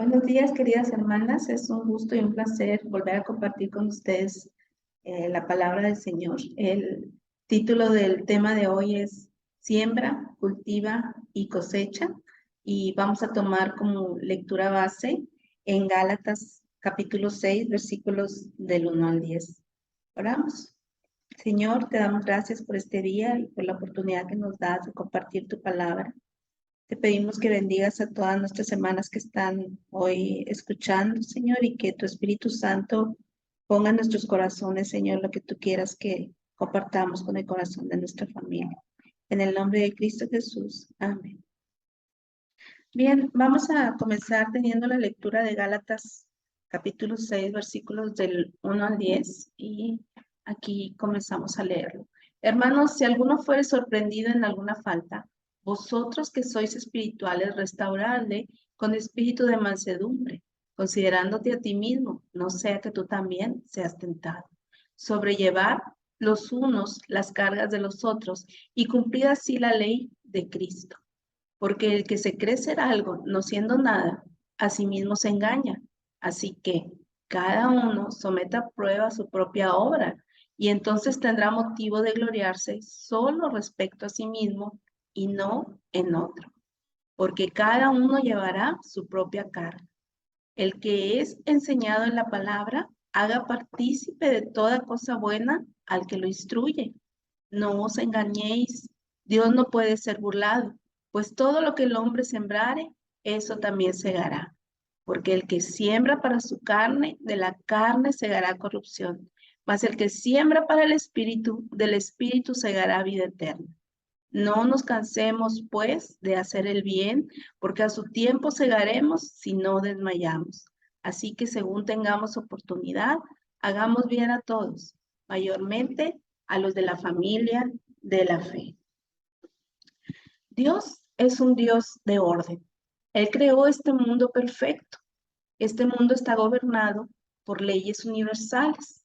Buenos días, queridas hermanas. Es un gusto y un placer volver a compartir con ustedes la palabra del Señor. El título del tema de hoy es Siembra, cultiva y cosecha. Y vamos a tomar como lectura base en Gálatas capítulo 6, versículos del 1 al 10. Oramos. Señor, te damos gracias por este día y por la oportunidad que nos das de compartir tu palabra. Te pedimos que bendigas a todas nuestras hermanas que están hoy escuchando, Señor, y que tu Espíritu Santo ponga en nuestros corazones, Señor, lo que tú quieras que compartamos con el corazón de nuestra familia. En el nombre de Cristo Jesús. Amén. Bien, vamos a comenzar teniendo la lectura de Gálatas capítulo 6, versículos del 1 al 10, y aquí comenzamos a leerlo. Hermanos, si alguno fuere sorprendido en alguna falta, vosotros que sois espirituales, restauradle con espíritu de mansedumbre, considerándote a ti mismo, no sea que tú también seas tentado. Sobrellevar los unos las cargas de los otros y cumplir así la ley de Cristo. Porque el que se cree ser algo, no siendo nada, a sí mismo se engaña. Así que cada uno someta a prueba su propia obra, y entonces tendrá motivo de gloriarse solo respecto a sí mismo y no en otro. Porque cada uno llevará su propia carga. El que es enseñado en la palabra, haga partícipe de toda cosa buena al que lo instruye. No os engañéis, Dios no puede ser burlado, pues todo lo que el hombre sembrare, eso también segará. Porque el que siembra para su carne, de la carne segará corrupción, mas el que siembra para el espíritu, del espíritu segará vida eterna. No nos cansemos, pues, de hacer el bien, porque a su tiempo segaremos si no desmayamos. Así que según tengamos oportunidad, hagamos bien a todos, mayormente a los de la familia de la fe. Dios es un Dios de orden. Él creó este mundo perfecto. Este mundo está gobernado por leyes universales.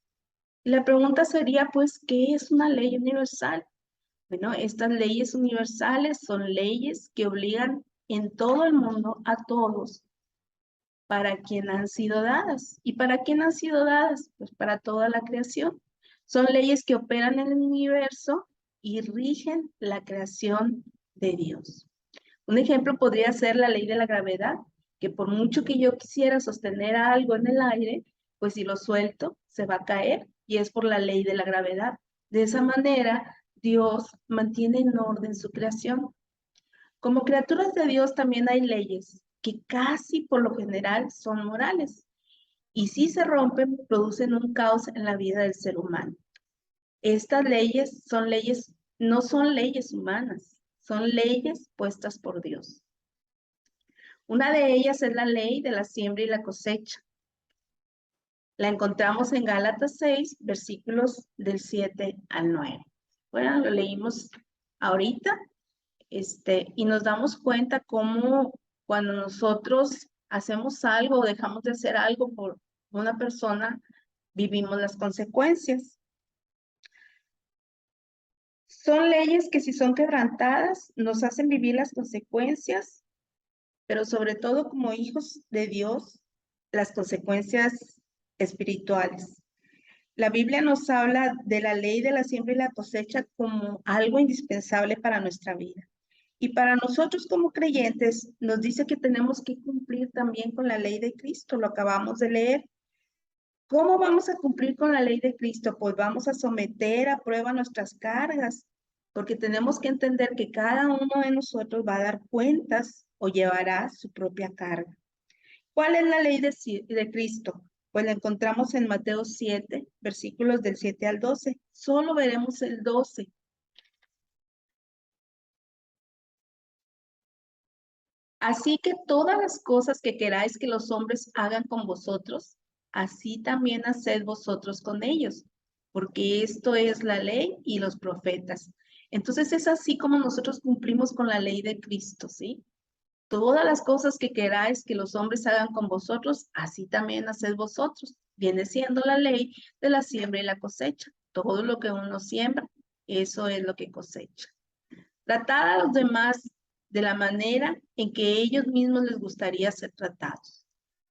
Y la pregunta sería, pues, ¿qué es una ley universal? Bueno, estas leyes universales son leyes que obligan en todo el mundo a todos para quien han sido dadas. ¿Y para quién han sido dadas? Pues para toda la creación. Son leyes que operan en el universo y rigen la creación de Dios. Un ejemplo podría ser la ley de la gravedad, que por mucho que yo quisiera sostener algo en el aire, pues si lo suelto, se va a caer, y es por la ley de la gravedad. De esa manera, Dios mantiene en orden su creación. Como criaturas de Dios también hay leyes que casi por lo general son morales, y si se rompen, producen un caos en la vida del ser humano. Estas leyes son leyes, no son leyes humanas, son leyes puestas por Dios. Una de ellas es la ley de la siembra y la cosecha. La encontramos en Gálatas 6, versículos del 7 al 9. Bueno, lo leímos ahorita, y nos damos cuenta cómo cuando nosotros hacemos algo o dejamos de hacer algo por una persona, vivimos las consecuencias. Son leyes que si son quebrantadas, nos hacen vivir las consecuencias, pero sobre todo como hijos de Dios, las consecuencias espirituales. La Biblia nos habla de la ley de la siembra y la cosecha como algo indispensable para nuestra vida. Y para nosotros como creyentes nos dice que tenemos que cumplir también con la ley de Cristo, lo acabamos de leer. ¿Cómo vamos a cumplir con la ley de Cristo? Pues vamos a someter a prueba nuestras cargas, porque tenemos que entender que cada uno de nosotros va a dar cuentas o llevará su propia carga. ¿Cuál es la ley de Cristo? Pues la encontramos en Mateo 7, versículos del 7 al 12. Solo veremos el 12. Así que todas las cosas que queráis que los hombres hagan con vosotros, así también haced vosotros con ellos, porque esto es la ley y los profetas. Entonces es así como nosotros cumplimos con la ley de Cristo, ¿sí? Todas las cosas que queráis que los hombres hagan con vosotros, así también haced vosotros. Viene siendo la ley de la siembra y la cosecha. Todo lo que uno siembra, eso es lo que cosecha. Tratad a los demás de la manera en que ellos mismos les gustaría ser tratados.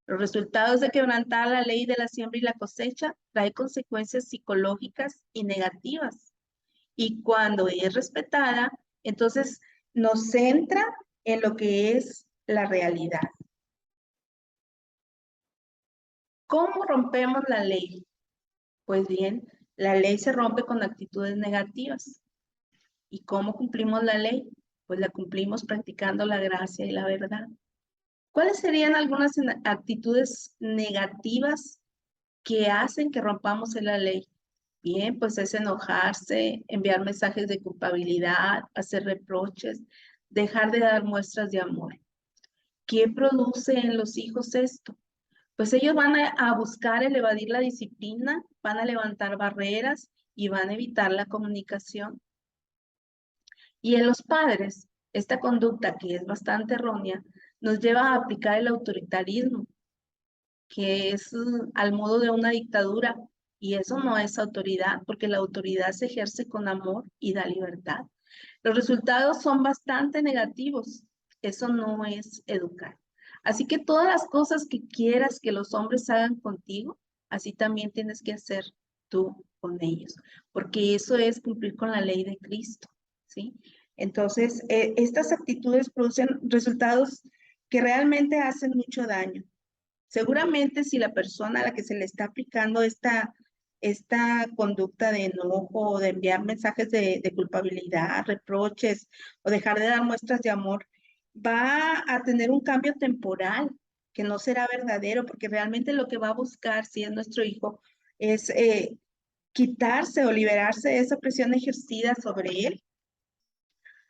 Los resultados de quebrantar la ley de la siembra y la cosecha trae consecuencias psicológicas y negativas. Y cuando es respetada, entonces nos centra en lo que es la realidad. ¿Cómo rompemos la ley? Pues bien, la ley se rompe con actitudes negativas. ¿Y cómo cumplimos la ley? Pues la cumplimos practicando la gracia y la verdad. ¿Cuáles serían algunas actitudes negativas que hacen que rompamos la ley? Bien, pues es enojarse, enviar mensajes de culpabilidad, hacer reproches, dejar de dar muestras de amor. ¿Qué produce en los hijos esto? Pues ellos van a buscar el evadir la disciplina, van a levantar barreras y van a evitar la comunicación. Y en los padres, esta conducta que es bastante errónea, nos lleva a aplicar el autoritarismo, que es al modo de una dictadura, y eso no es autoridad, porque la autoridad se ejerce con amor y da libertad. Los resultados son bastante negativos, eso no es educar. Así que todas las cosas que quieras que los hombres hagan contigo, así también tienes que hacer tú con ellos, porque eso es cumplir con la ley de Cristo, ¿sí? Entonces, estas actitudes producen resultados que realmente hacen mucho daño. Seguramente si la persona a la que se le está aplicando esta conducta de enojo o de enviar mensajes de culpabilidad, reproches o dejar de dar muestras de amor, va a tener un cambio temporal que no será verdadero, porque realmente lo que va a buscar, si es nuestro hijo, es quitarse o liberarse de esa presión ejercida sobre él.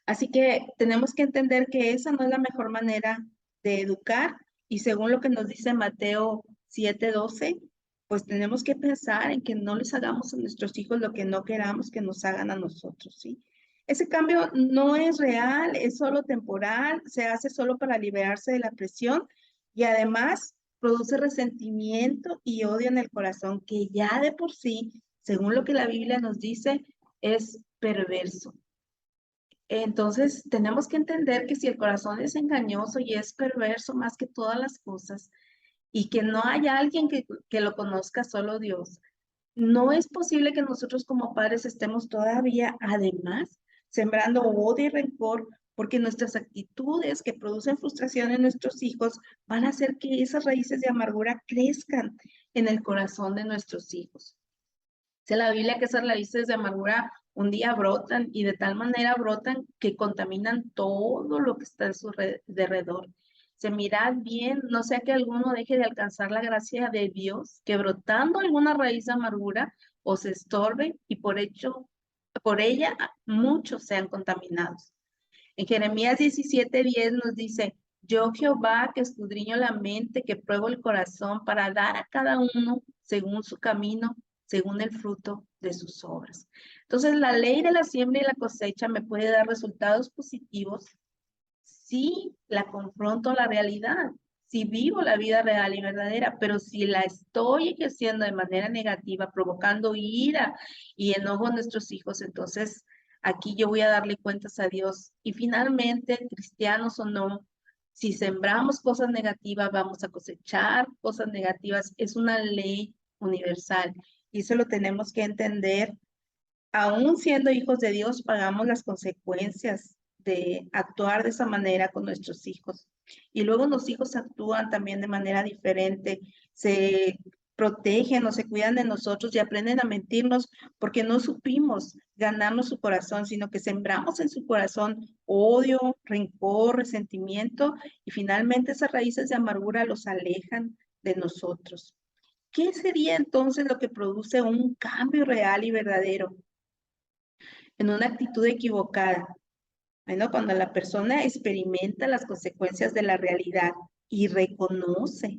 Así que tenemos que entender que esa no es la mejor manera de educar, y según lo que nos dice Mateo 7:12, pues tenemos que pensar en que no les hagamos a nuestros hijos lo que no queramos que nos hagan a nosotros, ¿sí? Ese cambio no es real, es solo temporal, se hace solo para liberarse de la presión y además produce resentimiento y odio en el corazón que ya de por sí, según lo que la Biblia nos dice, es perverso. Entonces, tenemos que entender que si el corazón es engañoso y es perverso más que todas las cosas, y que no hay alguien que lo conozca, solo Dios, no es posible que nosotros como padres estemos todavía, además, sembrando odio y rencor, porque nuestras actitudes que producen frustración en nuestros hijos van a hacer que esas raíces de amargura crezcan en el corazón de nuestros hijos. Dice la Biblia que esas raíces de amargura un día brotan, y de tal manera brotan que contaminan todo lo que está en su alrededor. Se mirad bien, no sea que alguno deje de alcanzar la gracia de Dios, que brotando alguna raíz de amargura os estorbe, y por ella muchos sean contaminados. En Jeremías 17:10 nos dice: yo Jehová, que escudriño la mente, que pruebo el corazón, para dar a cada uno según su camino, según el fruto de sus obras. Entonces, la ley de la siembra y la cosecha me puede dar resultados positivos si la confronto a la realidad, si vivo la vida real y verdadera, pero si la estoy ejerciendo de manera negativa, provocando ira y enojo a nuestros hijos, entonces aquí yo voy a darle cuentas a Dios. Y finalmente, cristianos o no, si sembramos cosas negativas, vamos a cosechar cosas negativas. Es una ley universal y eso lo tenemos que entender. Aún siendo hijos de Dios, pagamos las consecuencias de actuar de esa manera con nuestros hijos. Y luego los hijos actúan también de manera diferente, se protegen o se cuidan de nosotros y aprenden a mentirnos porque no supimos ganarnos su corazón, sino que sembramos en su corazón odio, rencor, resentimiento, y finalmente esas raíces de amargura los alejan de nosotros. ¿Qué sería entonces lo que produce un cambio real y verdadero en una actitud equivocada? Bueno, cuando la persona experimenta las consecuencias de la realidad y reconoce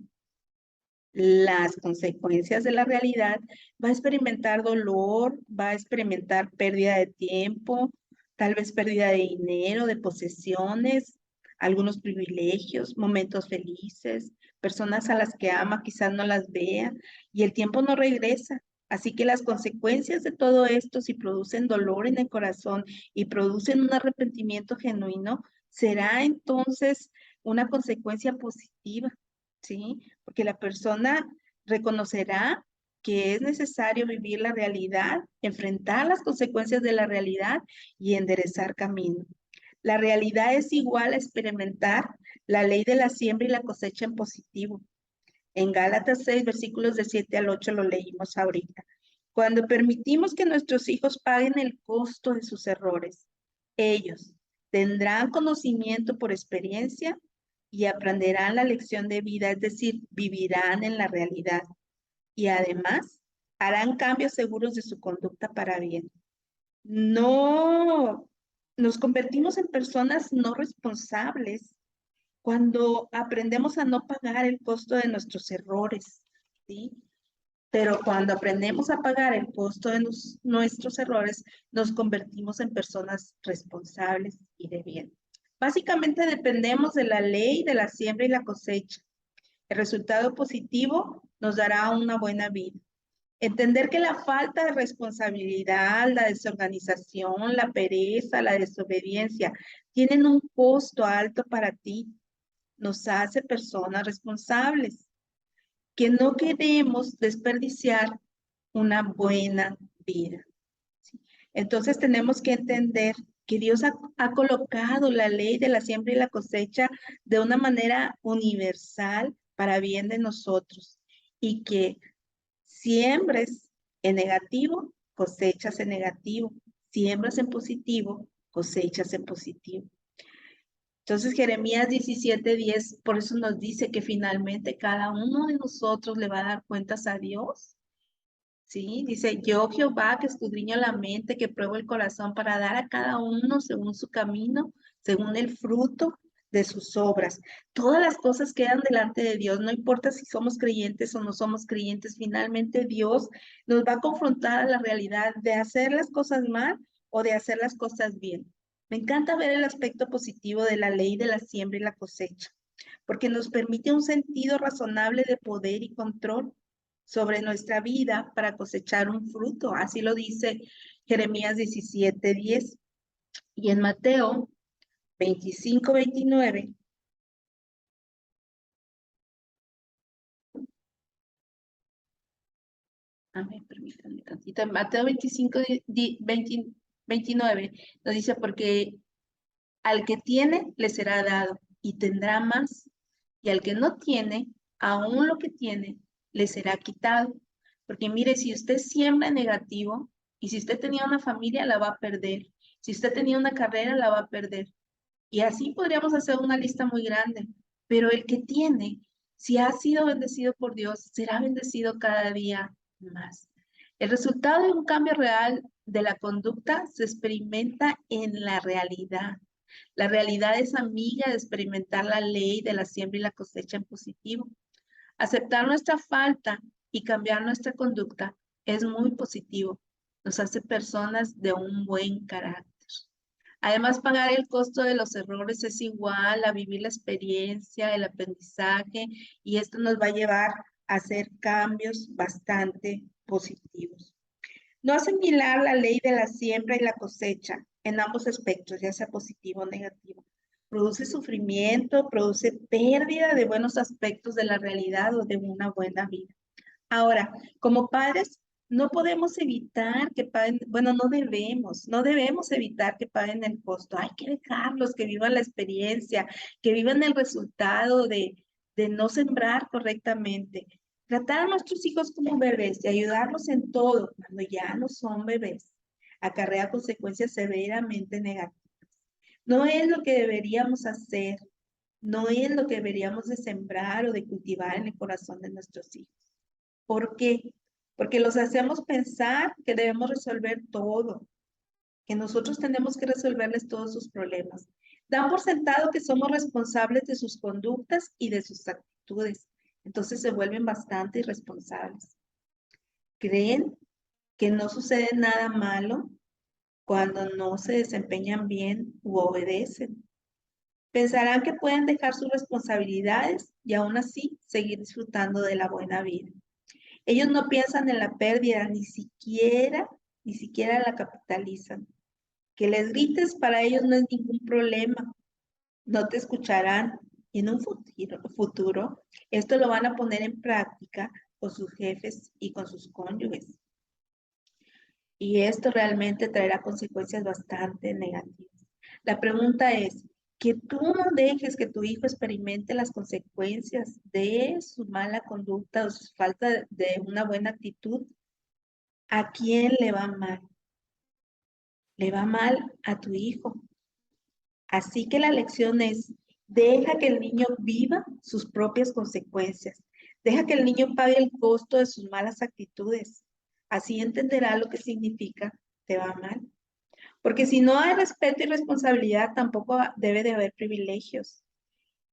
las consecuencias de la realidad, va a experimentar dolor, va a experimentar pérdida de tiempo, tal vez pérdida de dinero, de posesiones, algunos privilegios, momentos felices, personas a las que ama quizás no las vea, y el tiempo no regresa. Así que las consecuencias de todo esto, si producen dolor en el corazón y producen un arrepentimiento genuino, será entonces una consecuencia positiva, ¿sí? porque la persona reconocerá que es necesario vivir la realidad, enfrentar las consecuencias de la realidad y enderezar camino. La realidad es igual a experimentar la ley de la siembra y la cosecha en positivo. En Gálatas 6, versículos de 7 al 8 lo leímos ahorita. Cuando permitimos que nuestros hijos paguen el costo de sus errores, ellos tendrán conocimiento por experiencia y aprenderán la lección de vida, es decir, vivirán en la realidad. Y además, harán cambios seguros de su conducta para bien. No, nos convertimos en personas no responsables cuando aprendemos a no pagar el costo de nuestros errores, ¿sí? Pero cuando aprendemos a pagar el costo de nuestros errores, nos convertimos en personas responsables y de bien. Básicamente dependemos de la ley de la siembra y la cosecha. El resultado positivo nos dará una buena vida. Entender que la falta de responsabilidad, la desorganización, la pereza, la desobediencia tienen un costo alto para ti, nos hace personas responsables, que no queremos desperdiciar una buena vida. ¿Sí? Entonces tenemos que entender que Dios ha colocado la ley de la siembra y la cosecha de una manera universal para bien de nosotros y que siembres en negativo, cosechas en negativo, siembras en positivo, cosechas en positivo. Entonces Jeremías 17:10, por eso nos dice que finalmente cada uno de nosotros le va a dar cuentas a Dios. ¿Sí? Dice, yo Jehová que escudriño la mente, que pruebo el corazón para dar a cada uno según su camino, según el fruto de sus obras. Todas las cosas quedan delante de Dios, no importa si somos creyentes o no somos creyentes, finalmente Dios nos va a confrontar a la realidad de hacer las cosas mal o de hacer las cosas bien. Me encanta ver el aspecto positivo de la ley de la siembra y la cosecha, porque nos permite un sentido razonable de poder y control sobre nuestra vida para cosechar un fruto. Así lo dice Jeremías 17:10. Y en Mateo 25:29. A ver, permítanme tantito. En Mateo 29 nos dice, porque al que tiene le será dado y tendrá más, y al que no tiene, aún lo que tiene, le será quitado. Porque mire, si usted siembra negativo, y si usted tenía una familia, la va a perder. Si usted tenía una carrera, la va a perder. Y así podríamos hacer una lista muy grande. Pero el que tiene, si ha sido bendecido por Dios, será bendecido cada día más. El resultado de un cambio real de la conducta se experimenta en la realidad. La realidad es amiga de experimentar la ley de la siembra y la cosecha en positivo. Aceptar nuestra falta y cambiar nuestra conducta es muy positivo. Nos hace personas de un buen carácter. Además, pagar el costo de los errores es igual a vivir la experiencia, el aprendizaje, y esto nos va a llevar a hacer cambios bastante positivos. No asimilar la ley de la siembra y la cosecha en ambos aspectos, ya sea positivo o negativo. Produce sufrimiento, produce pérdida de buenos aspectos de la realidad o de una buena vida. Ahora, como padres, no podemos evitar que paguen, bueno, no debemos evitar que paguen el costo. Hay que dejarlos que vivan la experiencia, que vivan el resultado de no sembrar correctamente. Tratar a nuestros hijos como bebés y ayudarlos en todo cuando ya no son bebés acarrea consecuencias severamente negativas. No es lo que deberíamos hacer, no es lo que deberíamos de sembrar o de cultivar en el corazón de nuestros hijos. ¿Por qué? Porque los hacemos pensar que debemos resolver todo, que nosotros tenemos que resolverles todos sus problemas. Dan por sentado que somos responsables de sus conductas y de sus actitudes. Entonces se vuelven bastante irresponsables. Creen que no sucede nada malo cuando no se desempeñan bien u obedecen. Pensarán que pueden dejar sus responsabilidades y aún así seguir disfrutando de la buena vida. Ellos no piensan en la pérdida, ni siquiera la capitalizan. Que les grites para ellos no es ningún problema. No te escucharán Y en un futuro, esto lo van a poner en práctica con sus jefes y con sus cónyuges. Y esto realmente traerá consecuencias bastante negativas. La pregunta es, que tú no dejes que tu hijo experimente las consecuencias de su mala conducta o su falta de una buena actitud. ¿A quién le va mal? Le va mal a tu hijo. Así que la lección es, deja que el niño viva sus propias consecuencias. Deja que el niño pague el costo de sus malas actitudes. Así entenderá lo que significa te va mal. Porque si no hay respeto y responsabilidad, tampoco debe de haber privilegios.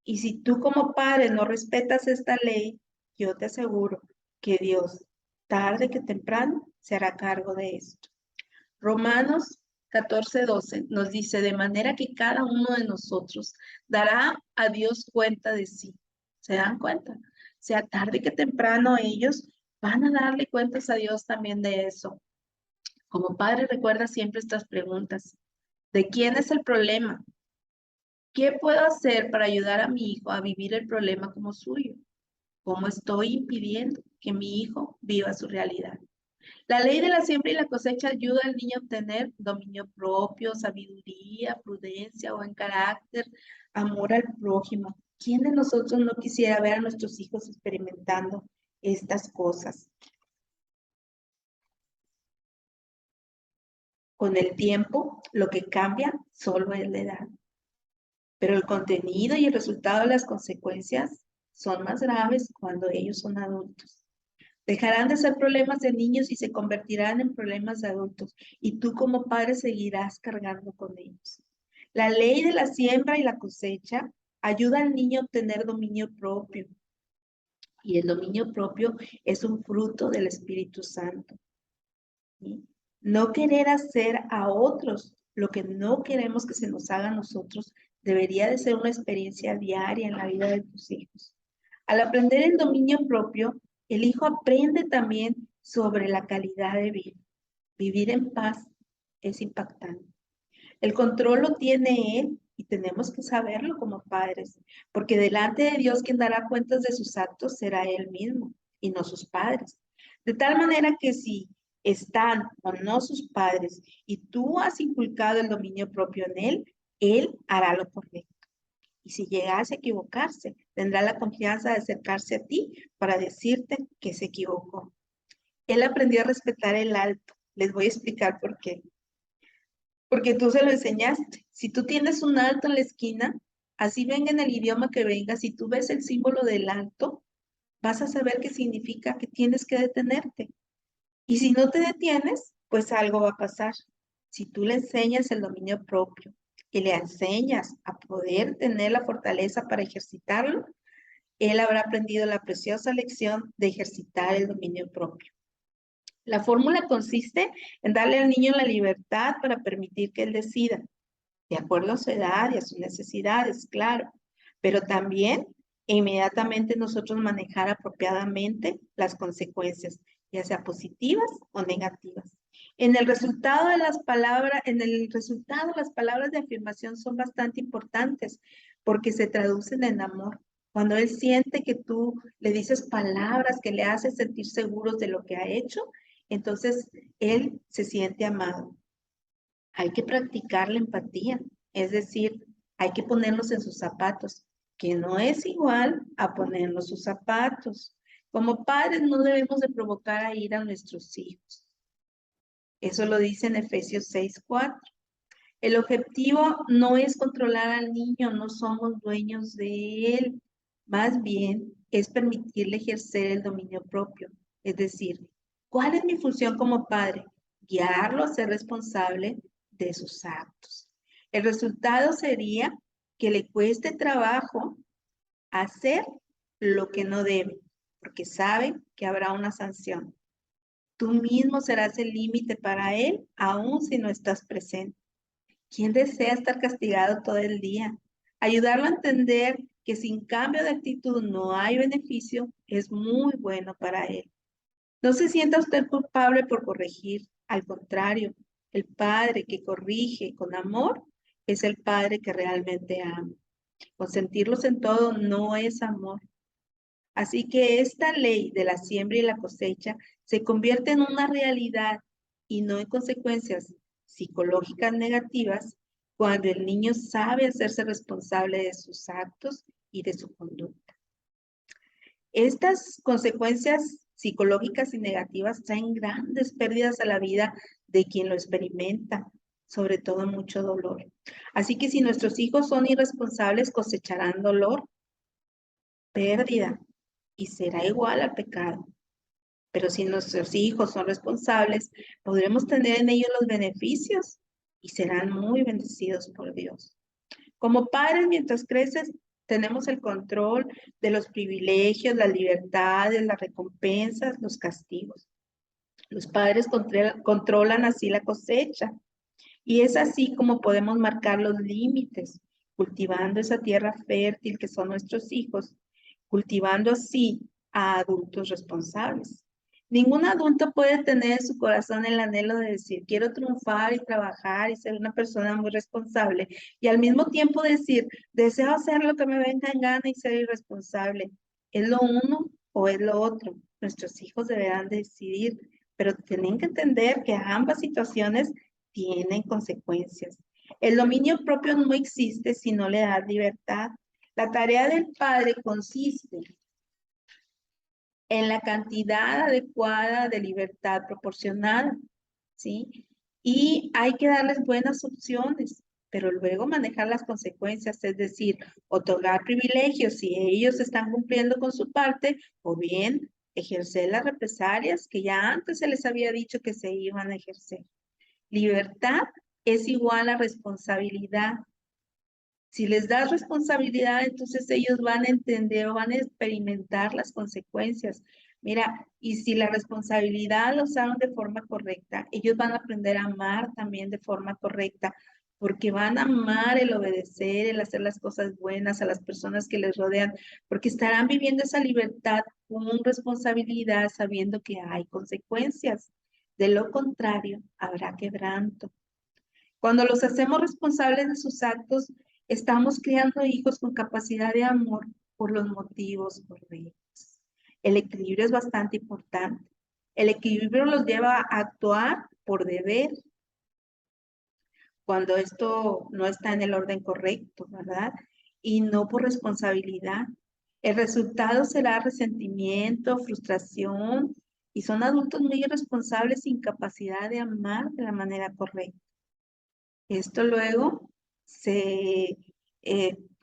Y si tú como padre no respetas esta ley, yo te aseguro que Dios, tarde que temprano, se hará cargo de esto. Romanos 14:12 nos dice, de manera que cada uno de nosotros dará a Dios cuenta de sí. ¿Se dan cuenta? Sea tarde que temprano ellos van a darle cuentas a Dios también de eso. Como padre recuerda siempre estas preguntas. ¿De quién es el problema? ¿Qué puedo hacer para ayudar a mi hijo a vivir el problema como suyo? ¿Cómo estoy impidiendo que mi hijo viva su realidad? La ley de la siembra y la cosecha ayuda al niño a obtener dominio propio, sabiduría, prudencia, buen carácter, amor al prójimo. ¿Quién de nosotros no quisiera ver a nuestros hijos experimentando estas cosas? Con el tiempo, lo que cambia solo es la edad. Pero el contenido y el resultado de las consecuencias son más graves cuando ellos son adultos. Dejarán de ser problemas de niños y se convertirán en problemas de adultos. Y tú como padre seguirás cargando con ellos. La ley de la siembra y la cosecha ayuda al niño a obtener dominio propio. Y el dominio propio es un fruto del Espíritu Santo. ¿Sí? No querer hacer a otros lo que no queremos que se nos haga a nosotros debería de ser una experiencia diaria en la vida de tus hijos. Al aprender el dominio propio, el hijo aprende también sobre la calidad de vida. Vivir en paz es impactante. El control lo tiene él y tenemos que saberlo como padres, porque delante de Dios quien dará cuentas de sus actos será él mismo y no sus padres. De tal manera que si están o no sus padres y tú has inculcado el dominio propio en él hará lo correcto. Y si llegase a equivocarse, tendrá la confianza de acercarse a ti para decirte que se equivocó. Él aprendió a respetar el alto. Les voy a explicar por qué. Porque tú se lo enseñaste. Si tú tienes un alto en la esquina, así venga en el idioma que venga, si tú ves el símbolo del alto, vas a saber qué significa que tienes que detenerte. Y si no te detienes, pues algo va a pasar. Si tú le enseñas el dominio propio y le enseñas a poder tener la fortaleza para ejercitarlo, él habrá aprendido la preciosa lección de ejercitar el dominio propio. La fórmula consiste en darle al niño la libertad para permitir que él decida, de acuerdo a su edad y a sus necesidades, claro, pero también inmediatamente nosotros manejar apropiadamente las consecuencias, ya sea positivas o negativas. En el resultado las palabras de afirmación son bastante importantes porque se traducen en amor. Cuando él siente que tú le dices palabras que le hacen sentir seguros de lo que ha hecho, entonces él se siente amado. Hay que practicar la empatía, es decir, hay que ponernos en sus zapatos, que no es igual a ponernos sus zapatos. Como padres no debemos de provocar a ir a nuestros hijos. Eso lo dice en Efesios 6:4. El objetivo no es controlar al niño, no somos dueños de él. Más bien es permitirle ejercer el dominio propio. Es decir, ¿cuál es mi función como padre? Guiarlo a ser responsable de sus actos. El resultado sería que le cueste trabajo hacer lo que no debe, porque sabe que habrá una sanción. Tú mismo serás el límite para él, aun si no estás presente. ¿Quién desea estar castigado todo el día? Ayudarlo a entender que sin cambio de actitud no hay beneficio es muy bueno para él. No se sienta usted culpable por corregir. Al contrario, el padre que corrige con amor es el padre que realmente ama. Consentirlos en todo no es amor. Así que esta ley de la siembra y la cosecha se convierte en una realidad y no en consecuencias psicológicas negativas cuando el niño sabe hacerse responsable de sus actos y de su conducta. Estas consecuencias psicológicas y negativas traen grandes pérdidas a la vida de quien lo experimenta, sobre todo mucho dolor. Así que si nuestros hijos son irresponsables, cosecharán dolor, pérdida, y será igual al pecado. Pero si nuestros hijos son responsables, podremos tener en ellos los beneficios y serán muy bendecidos por Dios. Como padres, mientras creces, tenemos el control de los privilegios, las libertades, las recompensas, los castigos. Los padres controlan así la cosecha y es así como podemos marcar los límites, cultivando esa tierra fértil que son nuestros hijos, cultivando así a adultos responsables. Ningún adulto puede tener en su corazón el anhelo de decir, quiero triunfar y trabajar y ser una persona muy responsable, y al mismo tiempo decir, deseo hacer lo que me venga en gana y ser irresponsable. ¿Es lo uno o es lo otro? Nuestros hijos deberán decidir, pero tienen que entender que ambas situaciones tienen consecuencias. El dominio propio no existe si no le das libertad. La tarea del padre consiste en la cantidad adecuada de libertad proporcionada, ¿sí? Y hay que darles buenas opciones, pero luego manejar las consecuencias, es decir, otorgar privilegios si ellos están cumpliendo con su parte, o bien ejercer las represalias que ya antes se les había dicho que se iban a ejercer. Libertad es igual a responsabilidad. Si les das responsabilidad, entonces ellos van a entender o van a experimentar las consecuencias. Mira, y si la responsabilidad la usaron de forma correcta, ellos van a aprender a amar también de forma correcta, porque van a amar el obedecer, el hacer las cosas buenas a las personas que les rodean, porque estarán viviendo esa libertad con responsabilidad, sabiendo que hay consecuencias. De lo contrario, habrá quebranto. Cuando los hacemos responsables de sus actos, estamos creando hijos con capacidad de amor por los motivos correctos. El equilibrio es bastante importante. El equilibrio los lleva a actuar por deber cuando esto no está en el orden correcto, ¿verdad? Y no por responsabilidad. El resultado será resentimiento, frustración, y son adultos muy irresponsables sin capacidad de amar de la manera correcta. Esto luego se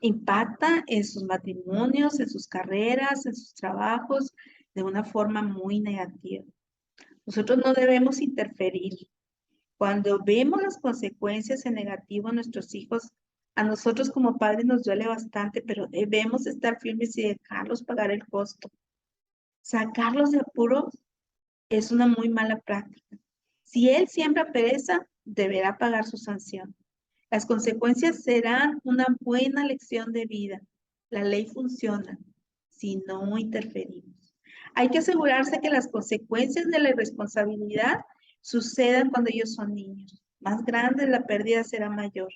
impacta en sus matrimonios, en sus carreras, en sus trabajos, de una forma muy negativa. Nosotros no debemos interferir. Cuando vemos las consecuencias en negativo a nuestros hijos, a nosotros como padres nos duele bastante, pero debemos estar firmes y dejarlos pagar el costo. Sacarlos de apuros es una muy mala práctica. Si él siembra pereza, deberá pagar su sanción. Las consecuencias serán una buena lección de vida. La ley funciona si no interferimos. Hay que asegurarse que las consecuencias de la irresponsabilidad sucedan cuando ellos son niños. Más grande la pérdida será mayor.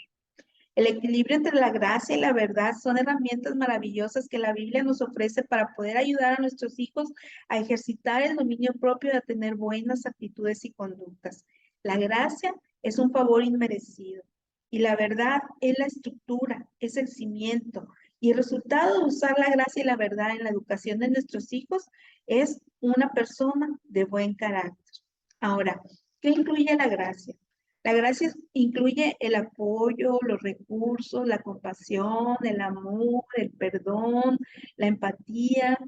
El equilibrio entre la gracia y la verdad son herramientas maravillosas que la Biblia nos ofrece para poder ayudar a nuestros hijos a ejercitar el dominio propio y a tener buenas actitudes y conductas. La gracia es un favor inmerecido y la verdad es la estructura, es el cimiento. Y el resultado de usar la gracia y la verdad en la educación de nuestros hijos es una persona de buen carácter. Ahora, ¿qué incluye la gracia? La gracia incluye el apoyo, los recursos, la compasión, el amor, el perdón, la empatía.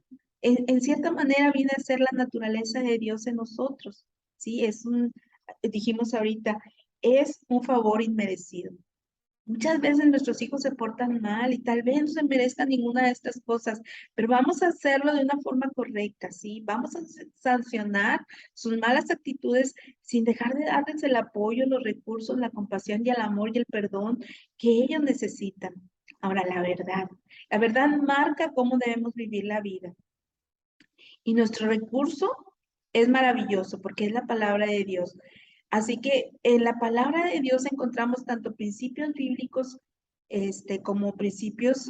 En cierta manera viene a ser la naturaleza de Dios en nosotros. Sí, dijimos ahorita, es un favor inmerecido. Muchas veces nuestros hijos se portan mal y tal vez no se merezcan ninguna de estas cosas, pero vamos a hacerlo de una forma correcta, ¿sí? Vamos a sancionar sus malas actitudes sin dejar de darles el apoyo, los recursos, la compasión y el amor y el perdón que ellos necesitan. Ahora, la verdad marca cómo debemos vivir la vida. Y nuestro recurso es maravilloso porque es la palabra de Dios. Así que en la palabra de Dios encontramos tanto principios bíblicos como principios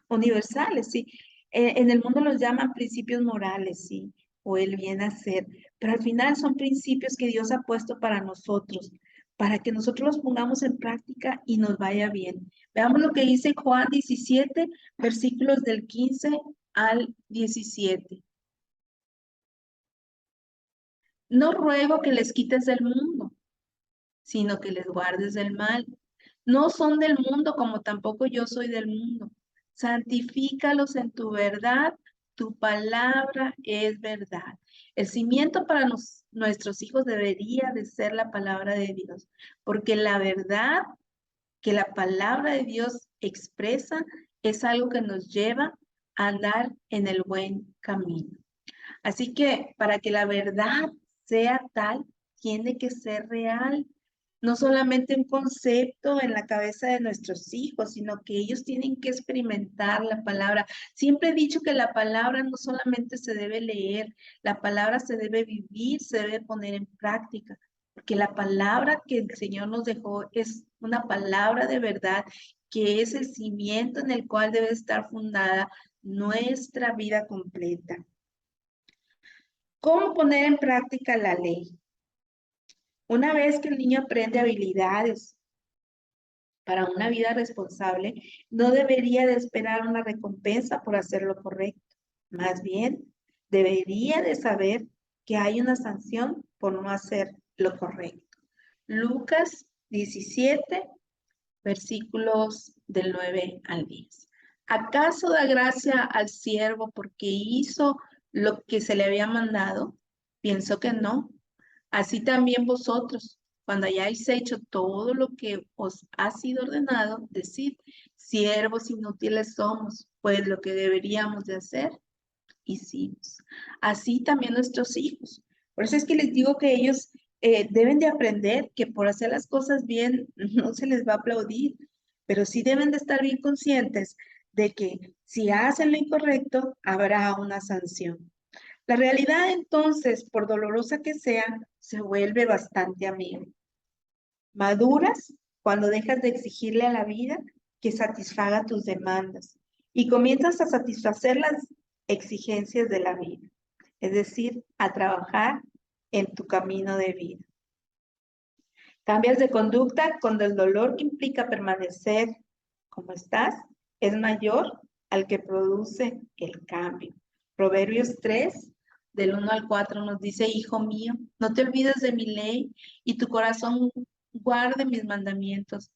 universales, ¿sí? En el mundo los llaman principios morales, ¿sí? O el bien hacer, pero al final son principios que Dios ha puesto para nosotros, para que nosotros los pongamos en práctica y nos vaya bien. Veamos lo que dice Juan 17, versículos del 15 al 17. No ruego que les quites del mundo, sino que les guardes del mal. No son del mundo como tampoco yo soy del mundo. Santifícalos en tu verdad, tu palabra es verdad. El cimiento para nuestros hijos debería de ser la palabra de Dios, porque la verdad que la palabra de Dios expresa es algo que nos lleva a andar en el buen camino. Así que para que la verdad sea tal, tiene que ser real. No solamente un concepto en la cabeza de nuestros hijos, sino que ellos tienen que experimentar la palabra. Siempre he dicho que la palabra no solamente se debe leer, la palabra se debe vivir, se debe poner en práctica, porque la palabra que el Señor nos dejó es una palabra de verdad, que es el cimiento en el cual debe estar fundada nuestra vida completa. ¿Cómo poner en práctica la ley? Una vez que el niño aprende habilidades para una vida responsable, no debería de esperar una recompensa por hacer lo correcto. Más bien, debería de saber que hay una sanción por no hacer lo correcto. Lucas 17, versículos del 9 al 10. ¿Acaso da gracia al siervo porque hizo lo que se le había mandado? Pienso que no. Así también vosotros, cuando hayáis hecho todo lo que os ha sido ordenado, decid, siervos inútiles somos, pues lo que deberíamos de hacer, hicimos. Así también nuestros hijos. Por eso es que les digo que ellos deben de aprender que por hacer las cosas bien no se les va a aplaudir, pero sí deben de estar bien conscientes de que si hacen lo incorrecto, habrá una sanción. La realidad entonces, por dolorosa que sea, se vuelve bastante amiga. Maduras cuando dejas de exigirle a la vida que satisfaga tus demandas y comienzas a satisfacer las exigencias de la vida, es decir, a trabajar en tu camino de vida. Cambias de conducta cuando el dolor que implica permanecer como estás es mayor al que produce el cambio. Proverbios 3, del 1 al 4 nos dice, hijo mío, no te olvides de mi ley y tu corazón guarde mis mandamientos,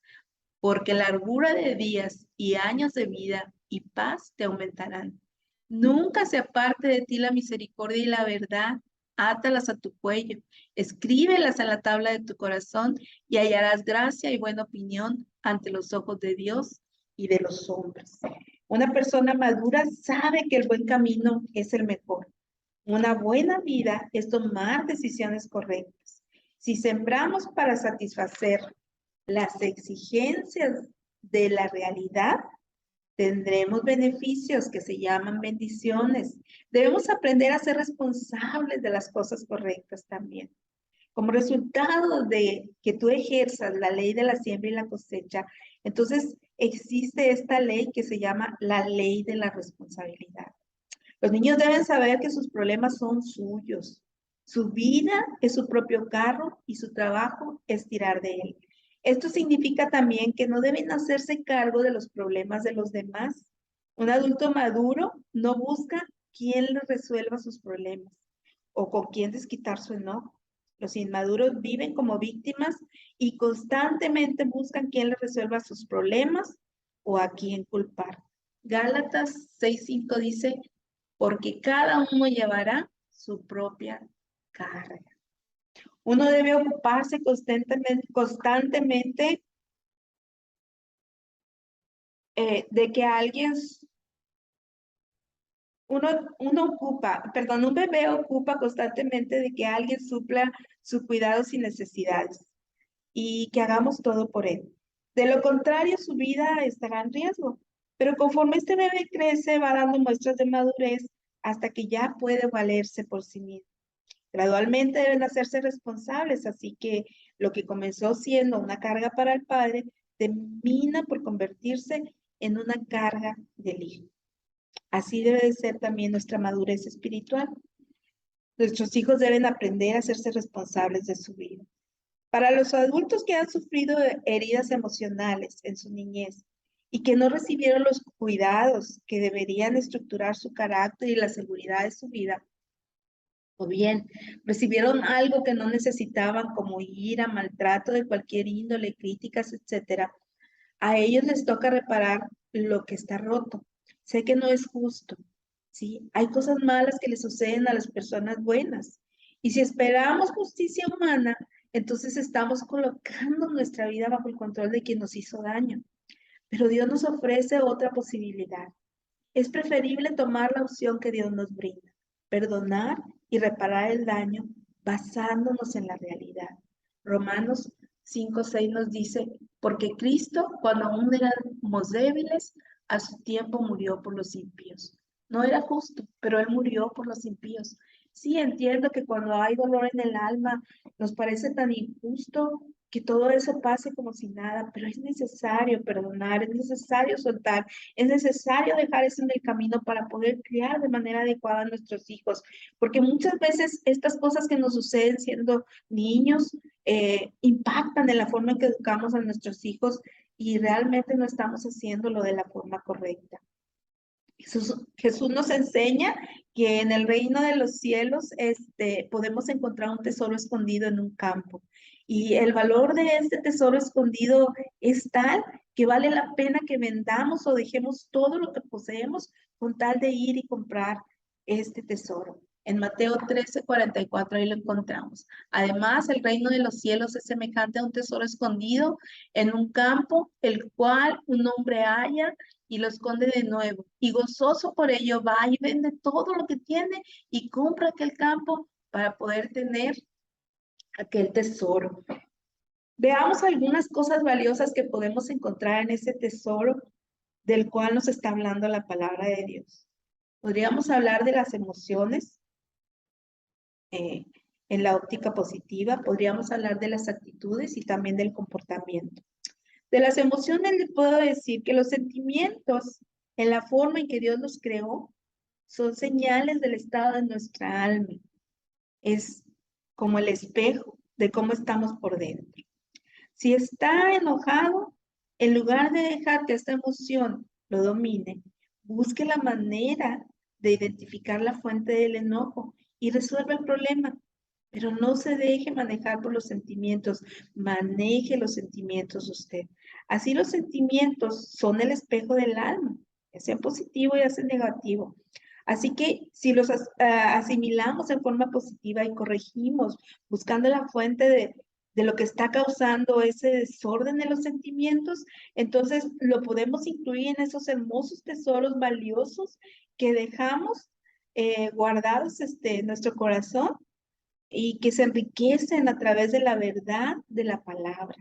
porque largura de días y años de vida y paz te aumentarán. Nunca se aparte de ti la misericordia y la verdad, átalas a tu cuello, escríbelas en la tabla de tu corazón y hallarás gracia y buena opinión ante los ojos de Dios y de los hombres. Una persona madura sabe que el buen camino es el mejor. Una buena vida es tomar decisiones correctas. Si sembramos para satisfacer las exigencias de la realidad, tendremos beneficios que se llaman bendiciones. Debemos aprender a ser responsables de las cosas correctas también. Como resultado de que tú ejerzas la ley de la siembra y la cosecha, entonces existe esta ley que se llama la ley de la responsabilidad. Los niños deben saber que sus problemas son suyos. Su vida es su propio carro y su trabajo es tirar de él. Esto significa también que no deben hacerse cargo de los problemas de los demás. Un adulto maduro no busca quién le resuelva sus problemas o con quién desquitar su enojo. Los inmaduros viven como víctimas y constantemente buscan quién les resuelva sus problemas o a quién culpar. Gálatas 6:5 dice, porque cada uno llevará su propia carga. Uno debe ocuparse constantemente de que un bebé ocupa constantemente de que alguien supla sus cuidados y necesidades y que hagamos todo por él. De lo contrario, su vida estará en riesgo. Pero conforme este bebé crece, va dando muestras de madurez hasta que ya puede valerse por sí mismo. Gradualmente deben hacerse responsables, así que lo que comenzó siendo una carga para el padre termina por convertirse en una carga del hijo. Así debe de ser también nuestra madurez espiritual. Nuestros hijos deben aprender a hacerse responsables de su vida. Para los adultos que han sufrido heridas emocionales en su niñez y que no recibieron los cuidados que deberían estructurar su carácter y la seguridad de su vida, o bien recibieron algo que no necesitaban como ira, maltrato de cualquier índole, críticas, etcétera, a ellos les toca reparar lo que está roto. Sé que no es justo, ¿sí? Hay cosas malas que le suceden a las personas buenas. Y si esperamos justicia humana, entonces estamos colocando nuestra vida bajo el control de quien nos hizo daño. Pero Dios nos ofrece otra posibilidad. Es preferible tomar la opción que Dios nos brinda, perdonar y reparar el daño basándonos en la realidad. Romanos 5:6 nos dice, porque Cristo, cuando aún éramos débiles, a su tiempo murió por los impíos. No era justo, pero Él murió por los impíos. Sí, entiendo que cuando hay dolor en el alma, nos parece tan injusto que todo eso pase como si nada, pero es necesario perdonar, es necesario soltar, es necesario dejar eso en el camino para poder criar de manera adecuada a nuestros hijos, porque muchas veces estas cosas que nos suceden siendo niños impactan en la forma en que educamos a nuestros hijos y realmente no estamos haciéndolo de la forma correcta. Jesús nos enseña que en el reino de los cielos podemos encontrar un tesoro escondido en un campo. Y el valor de este tesoro escondido es tal que vale la pena que vendamos o dejemos todo lo que poseemos con tal de ir y comprar este tesoro. En Mateo 13:44 ahí lo encontramos. Además, el reino de los cielos es semejante a un tesoro escondido en un campo, el cual un hombre halla y lo esconde de nuevo. Y gozoso por ello va y vende todo lo que tiene y compra aquel campo para poder tener aquel tesoro. Veamos algunas cosas valiosas que podemos encontrar en ese tesoro del cual nos está hablando la palabra de Dios. Podríamos hablar de las emociones en la óptica positiva, podríamos hablar de las actitudes y también del comportamiento. De las emociones le puedo decir que los sentimientos, en la forma en que Dios los creó, son señales del estado de nuestra alma. Es como el espejo de cómo estamos por dentro. Si está enojado, en lugar de dejar que esta emoción lo domine, busque la manera de identificar la fuente del enojo y resuelva el problema. Pero no se deje manejar por los sentimientos, maneje los sentimientos usted. Así los sentimientos son el espejo del alma, ya sea positivo ya sea negativo. Así que si los asimilamos en forma positiva y corregimos, buscando la fuente de lo que está causando ese desorden en los sentimientos, entonces lo podemos incluir en esos hermosos tesoros valiosos que dejamos guardados en nuestro corazón y que se enriquecen a través de la verdad de la palabra.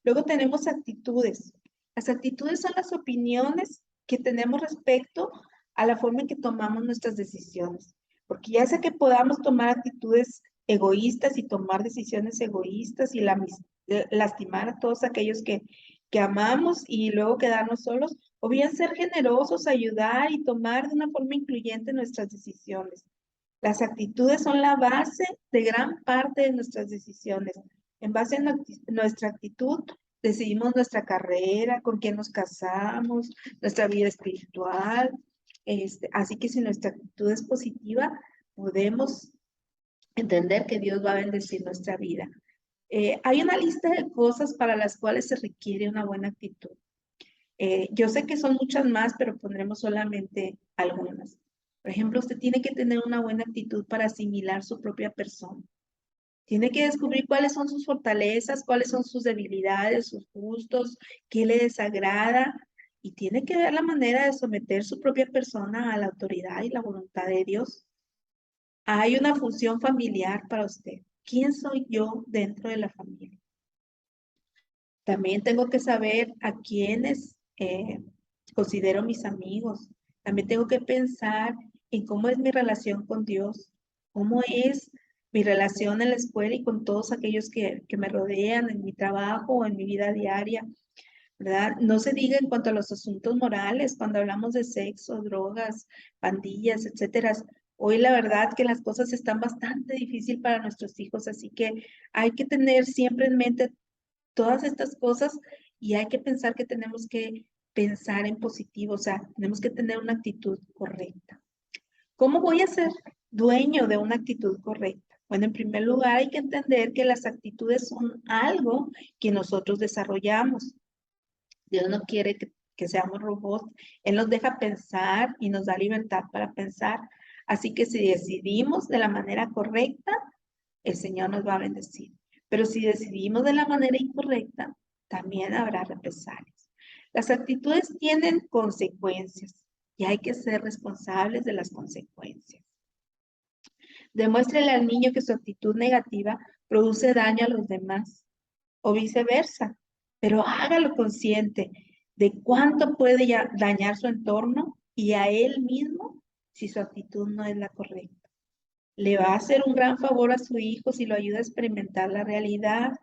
Luego tenemos actitudes. Las actitudes son las opiniones que tenemos respecto a la forma en que tomamos nuestras decisiones. Porque ya sea que podamos tomar actitudes egoístas y tomar decisiones egoístas y lastimar a todos aquellos que amamos y luego quedarnos solos, o bien ser generosos, ayudar y tomar de una forma incluyente nuestras decisiones. Las actitudes son la base de gran parte de nuestras decisiones. En base a nuestra actitud, decidimos nuestra carrera, con quién nos casamos, nuestra vida espiritual. Así que si nuestra actitud es positiva, podemos entender que Dios va a bendecir nuestra vida. Hay una lista de cosas para las cuales se requiere una buena actitud. Yo sé que son muchas más, pero pondremos solamente algunas. Por ejemplo, usted tiene que tener una buena actitud para asimilar su propia persona. Tiene que descubrir cuáles son sus fortalezas, cuáles son sus debilidades, sus gustos, qué le desagrada. Y tiene que ver la manera de someter su propia persona a la autoridad y la voluntad de Dios. Hay una función familiar para usted. ¿Quién soy yo dentro de la familia? También tengo que saber a quiénes considero mis amigos. También tengo que pensar en cómo es mi relación con Dios, cómo es mi relación en la escuela y con todos aquellos que me rodean en mi trabajo o en mi vida diaria. ¿verdad? No se diga en cuanto a los asuntos morales, cuando hablamos de sexo, drogas, pandillas, etcétera. Hoy la verdad que las cosas están bastante difíciles para nuestros hijos, así que hay que tener siempre en mente todas estas cosas y hay que pensar que tenemos que pensar en positivo, o sea, tenemos que tener una actitud correcta. ¿Cómo voy a ser dueño de una actitud correcta? Bueno, en primer lugar hay que entender que las actitudes son algo que nosotros desarrollamos. Dios no quiere que seamos robots. Él nos deja pensar y nos da libertad para pensar. Así que si decidimos de la manera correcta, el Señor nos va a bendecir. Pero si decidimos de la manera incorrecta, también habrá represalias. Las actitudes tienen consecuencias y hay que ser responsables de las consecuencias. Demuéstrele al niño que su actitud negativa produce daño a los demás o viceversa, pero hágalo consciente de cuánto puede dañar su entorno y a él mismo si su actitud no es la correcta. Le va a hacer un gran favor a su hijo si lo ayuda a experimentar la realidad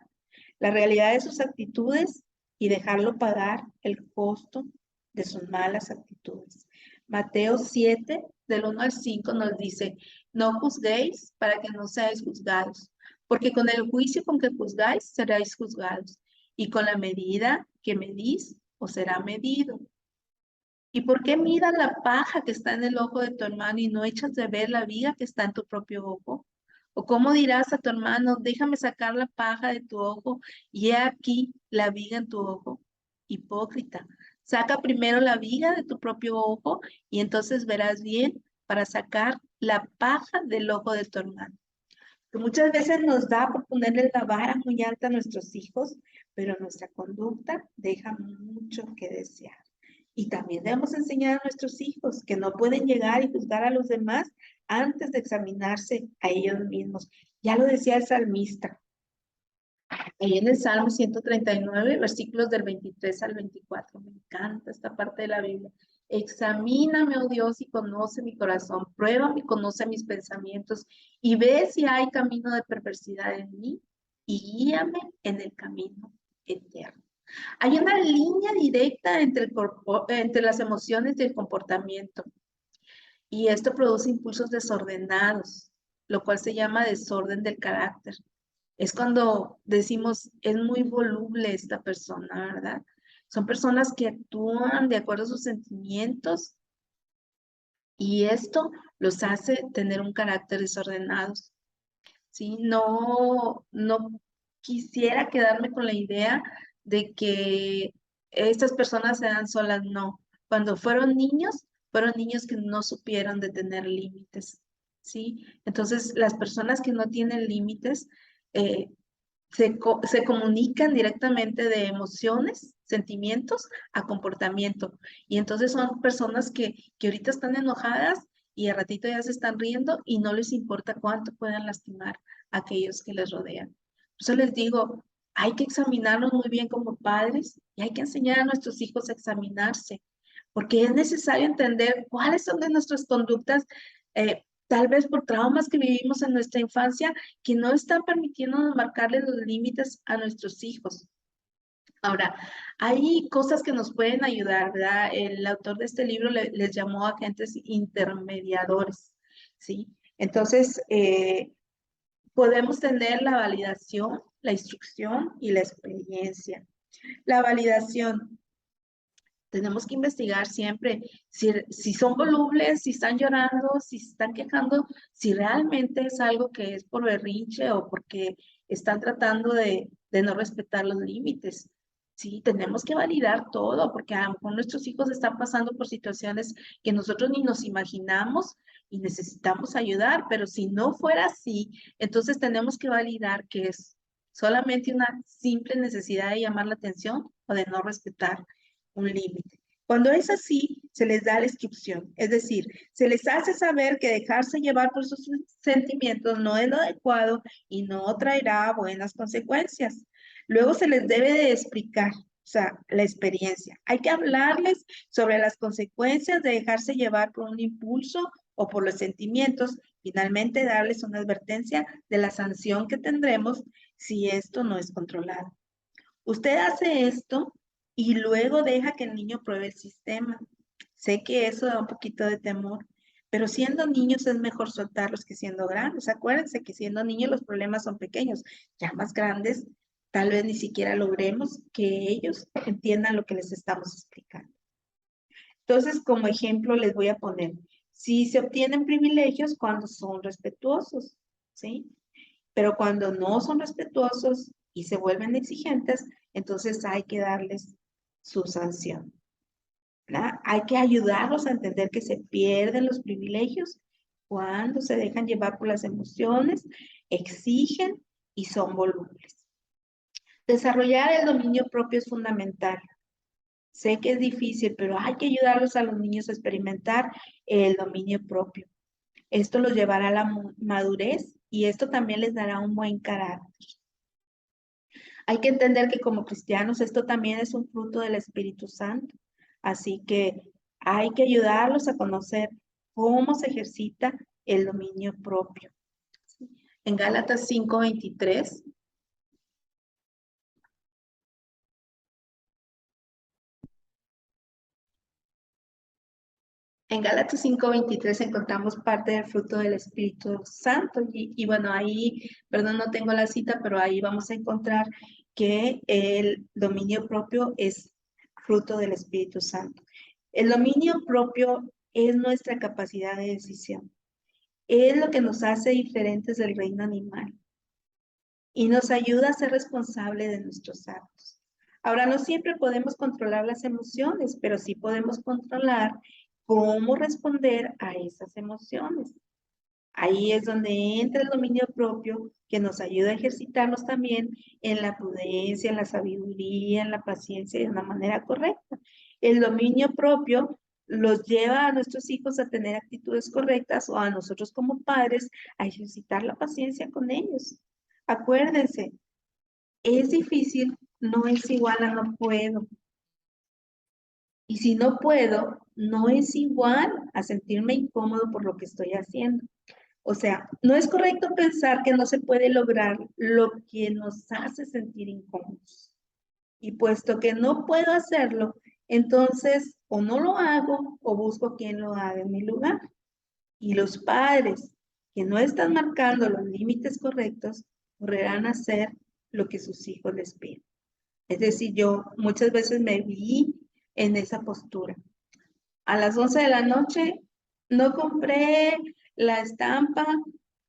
de sus actitudes y dejarlo pagar el costo de sus malas actitudes. Mateo 7, del 1 al 5 nos dice, no juzguéis para que no seáis juzgados, porque con el juicio con que juzgáis seréis juzgados, y con la medida que medís os será medido. ¿Y por qué miras la paja que está en el ojo de tu hermano y no echas de ver la viga que está en tu propio ojo? ¿O cómo dirás a tu hermano, déjame sacar la paja de tu ojo y he aquí la viga en tu ojo? Hipócrita, saca primero la viga de tu propio ojo y entonces verás bien para sacar la paja del ojo de tu hermano. Que muchas veces nos da por ponerle la vara muy alta a nuestros hijos, pero nuestra conducta deja mucho que desear. Y también debemos enseñar a nuestros hijos que no pueden llegar y juzgar a los demás antes de examinarse a ellos mismos. Ya lo decía el salmista, ahí en el Salmo 139, versículos del 23 al 24. Me encanta esta parte de la Biblia. Examíname, oh Dios, y conoce mi corazón. Pruébame y conoce mis pensamientos. Y ve si hay camino de perversidad en mí y guíame en el camino eterno. Hay una línea directa entre las emociones y el comportamiento. Y esto produce impulsos desordenados, lo cual se llama desorden del carácter. Es cuando decimos, es muy voluble esta persona, ¿verdad? Son personas que actúan de acuerdo a sus sentimientos y esto los hace tener un carácter desordenado, ¿sí? No quisiera quedarme con la idea de que estas personas se dan solas, no. Cuando fueron niños que no supieron de tener límites, ¿sí? Entonces, las personas que no tienen límites, eh, se comunican directamente de emociones, sentimientos a comportamiento. Y entonces son personas que ahorita están enojadas y a ratito ya se están riendo y no les importa cuánto puedan lastimar a aquellos que les rodean. Por eso les digo, hay que examinarnos muy bien como padres y hay que enseñar a nuestros hijos a examinarse, porque es necesario entender cuáles son de nuestras conductas, tal vez por traumas que vivimos en nuestra infancia, que no están permitiéndonos marcarle los límites a nuestros hijos. Ahora, hay cosas que nos pueden ayudar, ¿verdad? El autor de este libro les llamó agentes intermediadores, ¿sí? Entonces, podemos tener la validación, la instrucción y la experiencia. La validación, tenemos que investigar siempre si son volubles, si están llorando, si se están quejando, si realmente es algo que es por berrinche o porque están tratando de no respetar los límites. Sí, tenemos que validar todo, porque a lo mejor nuestros hijos están pasando por situaciones que nosotros ni nos imaginamos y necesitamos ayudar, pero si no fuera así, entonces tenemos que validar que es solamente una simple necesidad de llamar la atención o de no respetar un límite. Cuando es así, se les da la instrucción, es decir, se les hace saber que dejarse llevar por sus sentimientos no es lo adecuado y no traerá buenas consecuencias. Luego se les debe de explicar, o sea, la experiencia. Hay que hablarles sobre las consecuencias de dejarse llevar por un impulso o por los sentimientos. Finalmente, darles una advertencia de la sanción que tendremos si esto no es controlado. Usted hace esto y luego deja que el niño pruebe el sistema. Sé que eso da un poquito de temor, pero siendo niños es mejor soltarlos que siendo grandes. Acuérdense que siendo niños los problemas son pequeños, ya más grandes, tal vez ni siquiera logremos que ellos entiendan lo que les estamos explicando. Entonces, como ejemplo, les voy a poner, si se obtienen privilegios cuando son respetuosos, ¿sí? Pero cuando no son respetuosos y se vuelven exigentes, entonces hay que darles su sanción, ¿verdad? Hay que ayudarlos a entender que se pierden los privilegios cuando se dejan llevar por las emociones, exigen y son volubles. Desarrollar el dominio propio es fundamental. Sé que es difícil, pero hay que ayudarlos a los niños a experimentar el dominio propio. Esto los llevará a la madurez y esto también les dará un buen carácter. Hay que entender que como cristianos esto también es un fruto del Espíritu Santo. Así que hay que ayudarlos a conocer cómo se ejercita el dominio propio. En Gálatas 5:23. En Gálatas 5:23 encontramos parte del fruto del Espíritu Santo y bueno, ahí, perdón, no tengo la cita, pero ahí vamos a encontrar que el dominio propio es fruto del Espíritu Santo. El dominio propio es nuestra capacidad de decisión. Es lo que nos hace diferentes del reino animal y nos ayuda a ser responsable de nuestros actos. Ahora, no siempre podemos controlar las emociones, pero sí podemos controlar cómo responder a esas emociones. Ahí es donde entra el dominio propio que nos ayuda a ejercitarnos también en la prudencia, en la sabiduría, en la paciencia de una manera correcta. El dominio propio los lleva a nuestros hijos a tener actitudes correctas o a nosotros como padres a ejercitar la paciencia con ellos. Acuérdense, es difícil, no es igual a no puedo. Y si no puedo, no es igual a sentirme incómodo por lo que estoy haciendo. O sea, no es correcto pensar que no se puede lograr lo que nos hace sentir incómodos. Y puesto que no puedo hacerlo, entonces o no lo hago o busco quien lo haga en mi lugar. Y los padres que no están marcando los límites correctos correrán a hacer lo que sus hijos les piden. Es decir, yo muchas veces me vi en esa postura. A las 11 de la noche no compré la estampa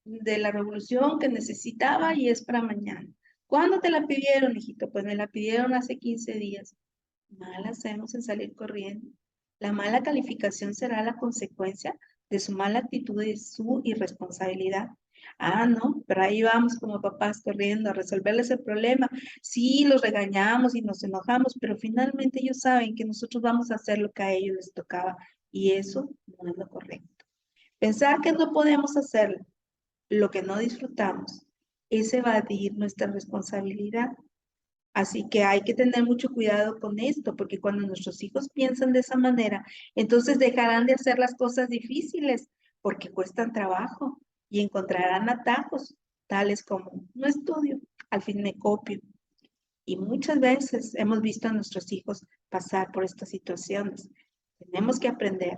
de la revolución que necesitaba y es para mañana. ¿Cuándo te la pidieron, hijito? Pues me la pidieron hace 15 días. Mal hacemos en salir corriendo. La mala calificación será la consecuencia de su mala actitud y de su irresponsabilidad. Ah, no, pero ahí vamos como papás corriendo a resolverles el problema. Sí, los regañamos y nos enojamos, pero finalmente ellos saben que nosotros vamos a hacer lo que a ellos les tocaba y eso no es lo correcto. Pensar que no podemos hacer lo que no disfrutamos es evadir nuestra responsabilidad. Así que hay que tener mucho cuidado con esto, porque cuando nuestros hijos piensan de esa manera, entonces dejarán de hacer las cosas difíciles porque cuestan trabajo y encontrarán atajos, tales como no estudio, al fin me copio. Y muchas veces hemos visto a nuestros hijos pasar por estas situaciones. Tenemos que aprender,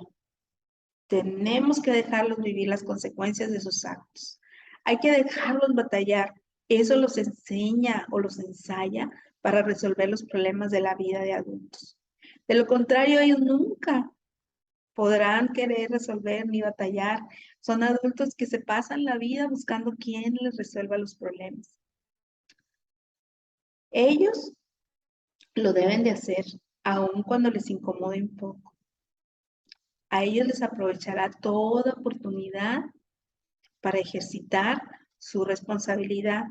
tenemos que dejarlos vivir las consecuencias de sus actos. Hay que dejarlos batallar. Eso los enseña o los ensaya para resolver los problemas de la vida de adultos. De lo contrario, ellos nunca podrán querer resolver ni batallar. Son adultos que se pasan la vida buscando quién les resuelva los problemas. Ellos lo deben de hacer, aun cuando les incomode un poco. A ellos les aprovechará toda oportunidad para ejercitar su responsabilidad,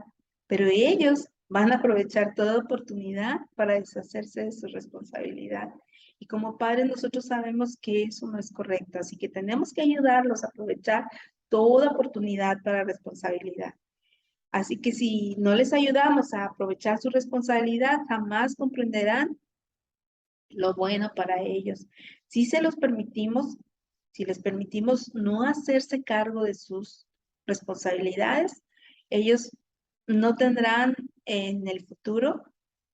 pero ellos van a aprovechar toda oportunidad para deshacerse de su responsabilidad. Y como padres nosotros sabemos que eso no es correcto, así que tenemos que ayudarlos a aprovechar toda oportunidad para responsabilidad. Así que si no les ayudamos a aprovechar su responsabilidad, jamás comprenderán lo bueno para ellos. Si se los permitimos, si les permitimos no hacerse cargo de sus responsabilidades, ellos no tendrán en el futuro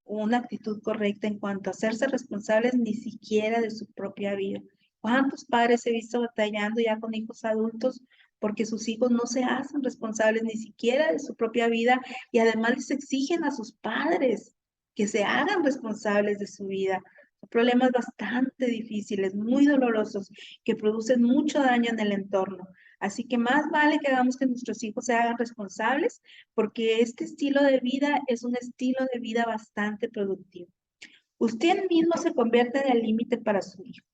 una actitud correcta en cuanto a hacerse responsables ni siquiera de su propia vida. ¿Cuántos padres he visto batallando ya con hijos adultos porque sus hijos no se hacen responsables ni siquiera de su propia vida y además les exigen a sus padres que se hagan responsables de su vida? Son problemas bastante difíciles, muy dolorosos, que producen mucho daño en el entorno. Así que más vale que hagamos que nuestros hijos se hagan responsables, porque este estilo de vida es un estilo de vida bastante productivo. Usted mismo se convierte en el límite para su hijo.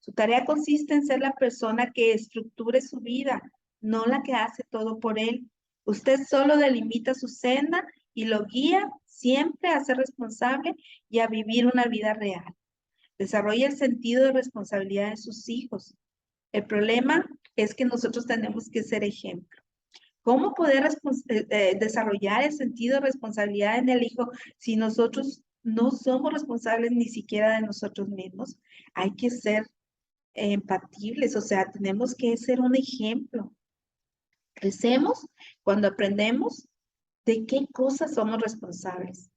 Su tarea consiste en ser la persona que estructure su vida, no la que hace todo por él. Usted solo delimita su senda y lo guía siempre a ser responsable y a vivir una vida real. Desarrolla el sentido de responsabilidad de sus hijos. El problema es que nosotros tenemos que ser ejemplo. ¿Cómo poder desarrollar el sentido de responsabilidad en el hijo si nosotros no somos responsables ni siquiera de nosotros mismos? Hay que ser empatibles, o sea, tenemos que ser un ejemplo. Crecemos cuando aprendemos de qué cosas somos responsables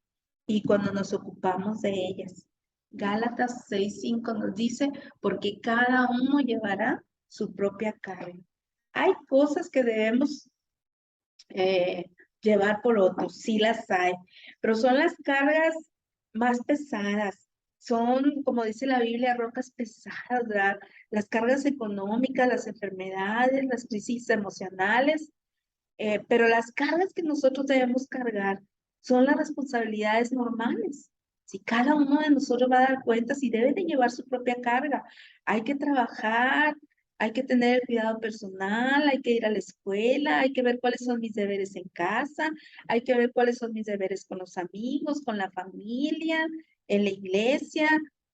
y cuando nos ocupamos de ellas. Gálatas 6:5 nos dice, porque cada uno llevará su propia carga. Hay cosas que debemos eh, llevar por otros, sí las hay, pero son las cargas más pesadas. Son, como dice la Biblia, rocas pesadas, ¿verdad? Las cargas económicas, las enfermedades, las crisis emocionales, pero las cargas que nosotros debemos cargar son las responsabilidades normales. Si cada uno de nosotros va a dar cuenta si debe de llevar su propia carga, hay que trabajar, hay que tener el cuidado personal, hay que ir a la escuela, hay que ver cuáles son mis deberes en casa, hay que ver cuáles son mis deberes con los amigos, con la familia, en la iglesia,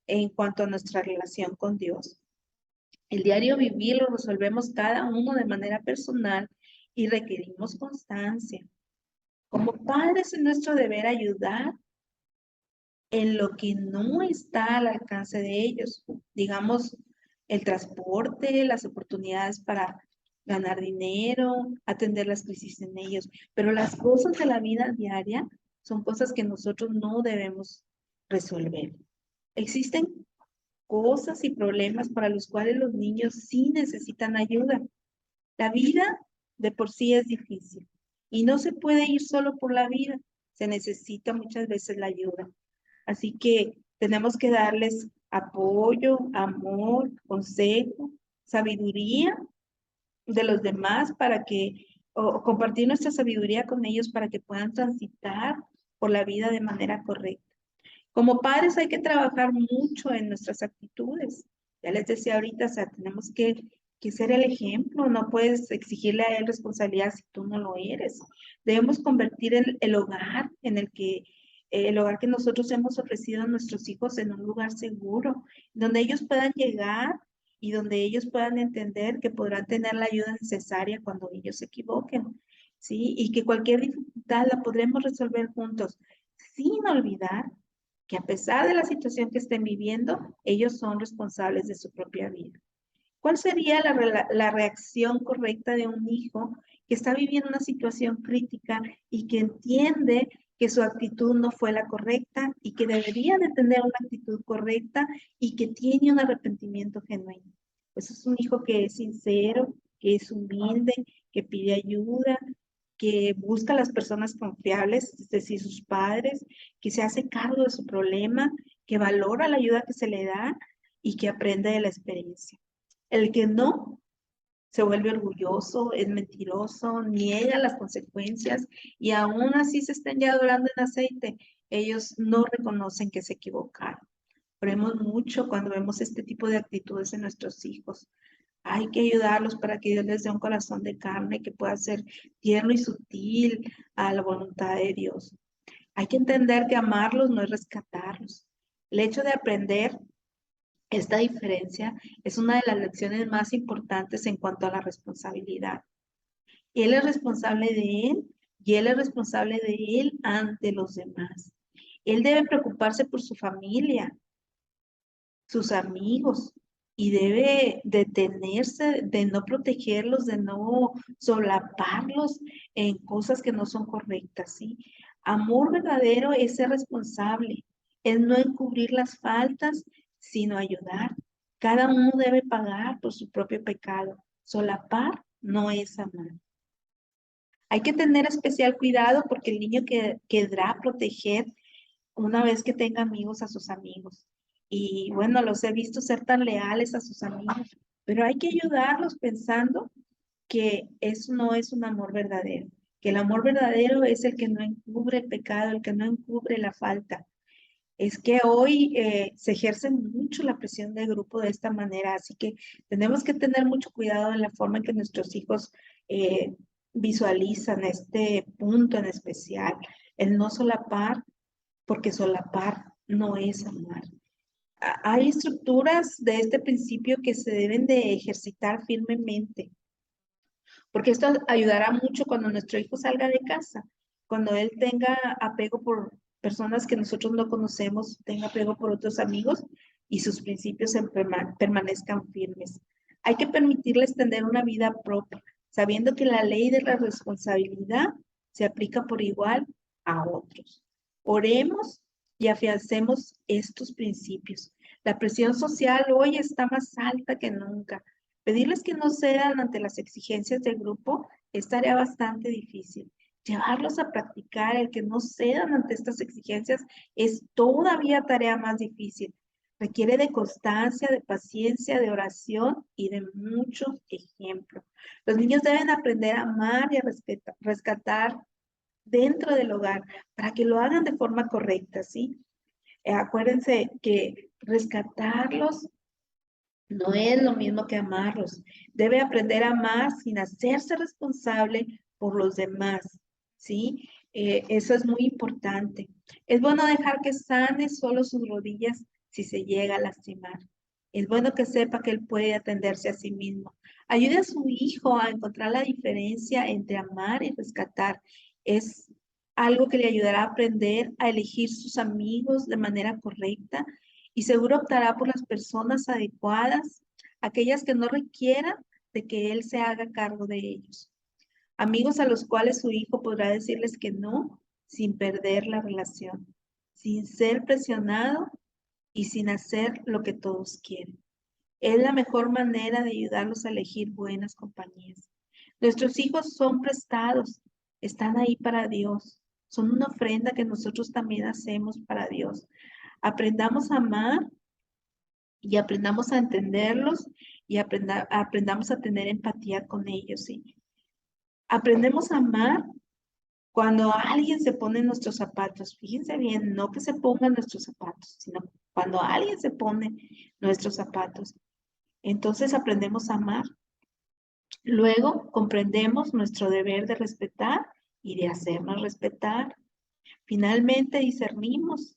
en cuanto a nuestra relación con Dios. El diario vivir lo resolvemos cada uno de manera personal y requerimos constancia. Como padres es nuestro deber ayudar en lo que no está al alcance de ellos. Digamos, el transporte, las oportunidades para ganar dinero, atender las crisis en ellos. Pero las cosas de la vida diaria son cosas que nosotros no debemos resolver. Existen cosas y problemas para los cuales los niños sí necesitan ayuda. La vida de por sí es difícil y no se puede ir solo por la vida, se necesita muchas veces la ayuda. Así que tenemos que darles apoyo, amor, consejo, sabiduría de los demás para que, o compartir nuestra sabiduría con ellos para que puedan transitar por la vida de manera correcta. Como padres hay que trabajar mucho en nuestras actitudes. Ya les decía ahorita, o sea, tenemos que ser el ejemplo, no puedes exigirle a él responsabilidad si tú no lo eres. Debemos convertir el hogar en el hogar que nosotros hemos ofrecido a nuestros hijos en un lugar seguro, donde ellos puedan llegar y donde ellos puedan entender que podrán tener la ayuda necesaria cuando ellos se equivoquen, ¿sí? Y que cualquier dificultad la podremos resolver juntos, sin olvidar que a pesar de la situación que estén viviendo, ellos son responsables de su propia vida. ¿Cuál sería la reacción correcta de un hijo que está viviendo una situación crítica y que entiende que su actitud no fue la correcta y que debería de tener una actitud correcta y que tiene un arrepentimiento genuino? Pues es un hijo que es sincero, que es humilde, que pide ayuda, que busca a las personas confiables, es decir, sus padres, que se hace cargo de su problema, que valora la ayuda que se le da y que aprende de la experiencia. El que no se vuelve orgulloso, es mentiroso, niega las consecuencias y aún así se están ya dorando en aceite. Ellos no reconocen que se equivocaron. Oremos mucho cuando vemos este tipo de actitudes en nuestros hijos. Hay que ayudarlos para que Dios les dé un corazón de carne que pueda ser tierno y sutil a la voluntad de Dios. Hay que entender que amarlos no es rescatarlos. El hecho de aprender esta diferencia es una de las lecciones más importantes en cuanto a la responsabilidad. Él es responsable de él y él es responsable de él ante los demás. Él debe preocuparse por su familia, sus amigos, y debe detenerse de no protegerlos, de no solaparlos en cosas que no son correctas, ¿sí? Amor verdadero es ser responsable, es no encubrir las faltas, sino ayudar. Cada uno debe pagar por su propio pecado. Solapar no es amar. Hay que tener especial cuidado porque el niño querrá proteger una vez que tenga amigos a sus amigos. Y bueno, los he visto ser tan leales a sus amigos, pero hay que ayudarlos pensando que eso no es un amor verdadero, que el amor verdadero es el que no encubre el pecado, el que no encubre la falta. Es que hoy se ejerce mucho la presión de grupo de esta manera, así que tenemos que tener mucho cuidado en la forma en que nuestros hijos eh, visualizan este punto en especial, el no solapar, porque solapar no es amar. Hay estructuras de este principio que se deben de ejercitar firmemente, porque esto ayudará mucho cuando nuestro hijo salga de casa, cuando él tenga apego por personas que nosotros no conocemos, tenga apego por otros amigos y sus principios permanezcan firmes. Hay que permitirles tener una vida propia, sabiendo que la ley de la responsabilidad se aplica por igual a otros. Oremos y afiancemos estos principios. La presión social hoy está más alta que nunca. Pedirles que no cedan ante las exigencias del grupo es tarea bastante difícil. Llevarlos a practicar el que no cedan ante estas exigencias es todavía tarea más difícil. Requiere de constancia, de paciencia, de oración y de muchos ejemplos. Los niños deben aprender a amar y a rescatar dentro del hogar para que lo hagan de forma correcta, ¿sí? Acuérdense que rescatarlos no es lo mismo que amarlos. Debe aprender a amar sin hacerse responsable por los demás, ¿sí? Eso es muy importante. Es bueno dejar que sane solo sus rodillas si se llega a lastimar. Es bueno que sepa que él puede atenderse a sí mismo. Ayude a su hijo a encontrar la diferencia entre amar y rescatar. Es algo que le ayudará a aprender a elegir sus amigos de manera correcta y seguro optará por las personas adecuadas, aquellas que no requieran de que él se haga cargo de ellos. Amigos a los cuales su hijo podrá decirles que no sin perder la relación, sin ser presionado y sin hacer lo que todos quieren. Es la mejor manera de ayudarlos a elegir buenas compañías. Nuestros hijos son prestados, están ahí para Dios, son una ofrenda que nosotros también hacemos para Dios. Aprendamos a amar y aprendamos a entenderlos y aprendamos a tener empatía con ellos, ¿sí? Aprendemos a amar cuando alguien se pone en nuestros zapatos. Fíjense bien, no que se pongan nuestros zapatos, sino cuando alguien se pone nuestros zapatos. Entonces aprendemos a amar. Luego comprendemos nuestro deber de respetar y de hacernos respetar. Finalmente discernimos.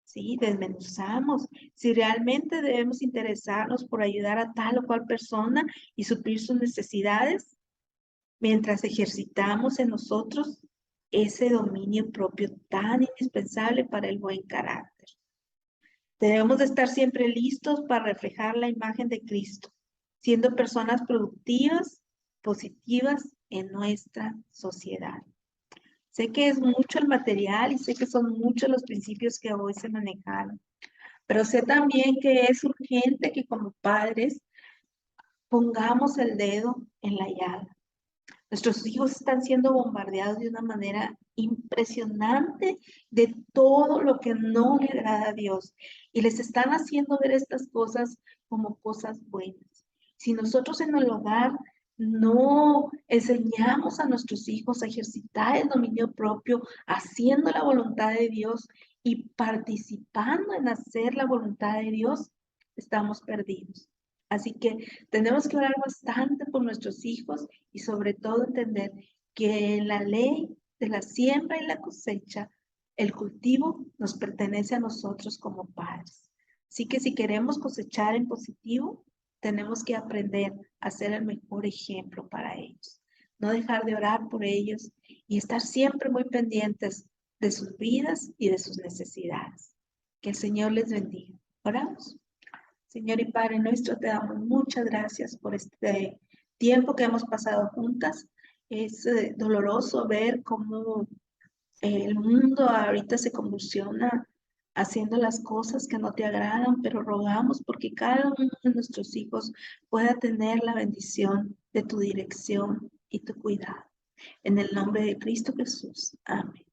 Sí, desmenuzamos si realmente debemos interesarnos por ayudar a tal o cual persona y suplir sus necesidades, mientras ejercitamos en nosotros ese dominio propio tan indispensable para el buen carácter. Debemos de estar siempre listos para reflejar la imagen de Cristo, siendo personas productivas, positivas en nuestra sociedad. Sé que es mucho el material y sé que son muchos los principios que hoy se manejaron. Pero sé también que es urgente que como padres pongamos el dedo en la llaga. Nuestros hijos están siendo bombardeados de una manera impresionante de todo lo que no le agrada a Dios y les están haciendo ver estas cosas como cosas buenas. Si nosotros en el hogar no enseñamos a nuestros hijos a ejercitar el dominio propio, haciendo la voluntad de Dios y participando en hacer la voluntad de Dios, estamos perdidos. Así que tenemos que orar bastante por nuestros hijos y sobre todo entender que en la ley de la siembra y la cosecha, el cultivo nos pertenece a nosotros como padres. Así que si queremos cosechar en positivo, tenemos que aprender a ser el mejor ejemplo para ellos. No dejar de orar por ellos y estar siempre muy pendientes de sus vidas y de sus necesidades. Que el Señor les bendiga. Oramos. Señor y Padre nuestro, te damos muchas gracias por este tiempo que hemos pasado juntas. Es doloroso ver cómo El mundo ahorita se convulsiona haciendo las cosas que no te agradan, pero rogamos porque cada uno de nuestros hijos pueda tener la bendición de tu dirección y tu cuidado. En el nombre de Cristo Jesús. Amén.